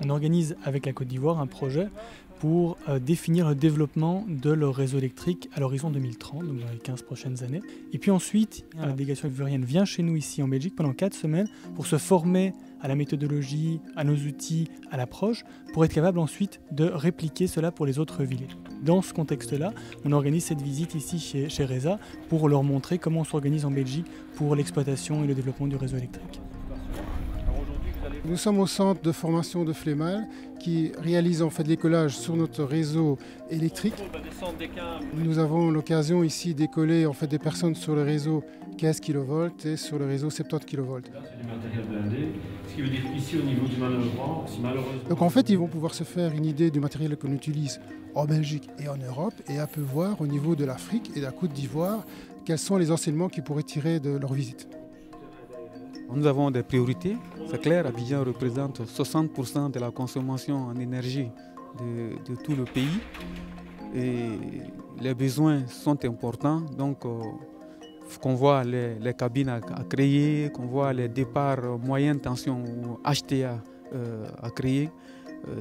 On organise avec la Côte d'Ivoire un projet pour définir le développement de leur réseau électrique à l'horizon 2030, donc dans les 15 prochaines années. Et puis ensuite, la délégation ivoirienne vient chez nous ici en Belgique pendant 4 semaines pour se former à la méthodologie, à nos outils, à l'approche, pour être capable ensuite de répliquer cela pour les autres villes. Dans ce contexte-là, on organise cette visite ici chez RESA pour leur montrer comment on s'organise en Belgique pour l'exploitation et le développement du réseau électrique. Nous sommes au centre de formation de Flémal qui réalise en fait l'écolage sur notre réseau électrique. Nous avons l'occasion ici d'écoler en fait des personnes sur le réseau 15 kV et sur le réseau 70 kV. Ce qui veut dire ici au niveau du manœuvrant, si malheureusement... Donc en fait ils vont pouvoir se faire une idée du matériel qu'on utilise en Belgique et en Europe et un peu voir au niveau de l'Afrique et de la Côte d'Ivoire quels sont les enseignements qu'ils pourraient tirer de leur visite. Nous avons des priorités. C'est clair, Abidjan représente 60% de la consommation en énergie de tout le pays. Et les besoins sont importants. Donc, qu'on voit les cabines à créer, qu'on voit les départs moyenne tension ou HTA à créer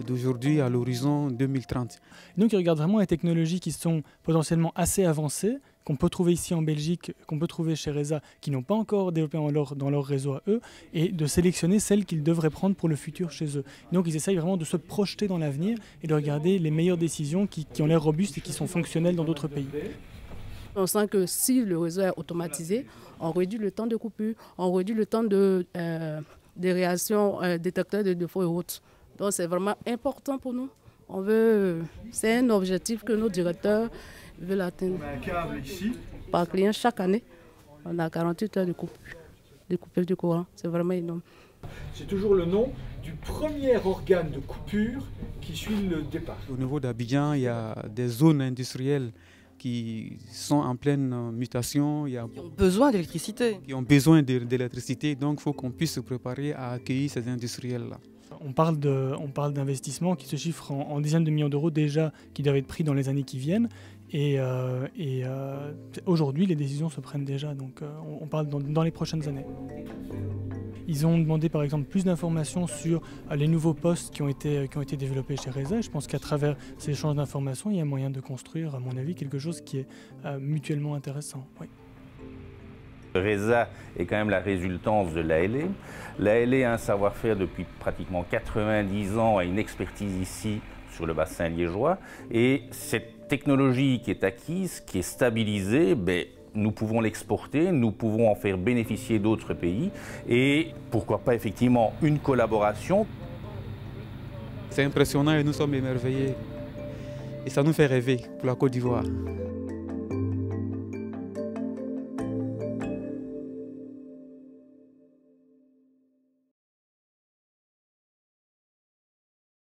d'aujourd'hui à l'horizon 2030. Donc, ils regardent vraiment les technologies qui sont potentiellement assez avancées, qu'on peut trouver ici en Belgique, qu'on peut trouver chez RESA, qui n'ont pas encore développé dans leur réseau à eux, et de sélectionner celles qu'ils devraient prendre pour le futur chez eux. Donc ils essayent vraiment de se projeter dans l'avenir et de regarder les meilleures décisions qui ont l'air robustes et qui sont fonctionnelles dans d'autres pays. On sent que si le réseau est automatisé, on réduit le temps de coupure, on réduit le temps de réactions détecteurs de défauts et autres. Donc c'est vraiment important pour nous. C'est un objectif que nos directeurs veulent atteindre. On a un câble ici. Par client, chaque année, on a 48 heures de coupure du courant. C'est vraiment énorme. C'est toujours le nom du premier organe de coupure qui suit le départ. Au niveau d'Abidjan, il y a des zones industrielles qui sont en pleine mutation. Qui ont besoin d'électricité. Qui ont besoin d'électricité, donc il faut qu'on puisse se préparer à accueillir ces industriels-là. On parle d'investissements qui se chiffrent en dizaines de millions d'euros déjà, qui doivent être pris dans les années qui viennent. Et aujourd'hui, les décisions se prennent déjà, donc on parle dans les prochaines années. Ils ont demandé par exemple plus d'informations sur les nouveaux postes qui ont été développés chez RESA. Je pense qu'à travers ces échanges d'informations, il y a moyen de construire, à mon avis, quelque chose qui est mutuellement intéressant. Oui. RESA est quand même la résultante de l'ALE. L'ALE a un savoir-faire depuis pratiquement 90 ans, a une expertise ici sur le bassin liégeois. Et cette technologie qui est acquise, qui est stabilisée, nous pouvons l'exporter, nous pouvons en faire bénéficier d'autres pays. Et pourquoi pas effectivement une collaboration. C'est impressionnant et nous sommes émerveillés. Et ça nous fait rêver pour la Côte d'Ivoire.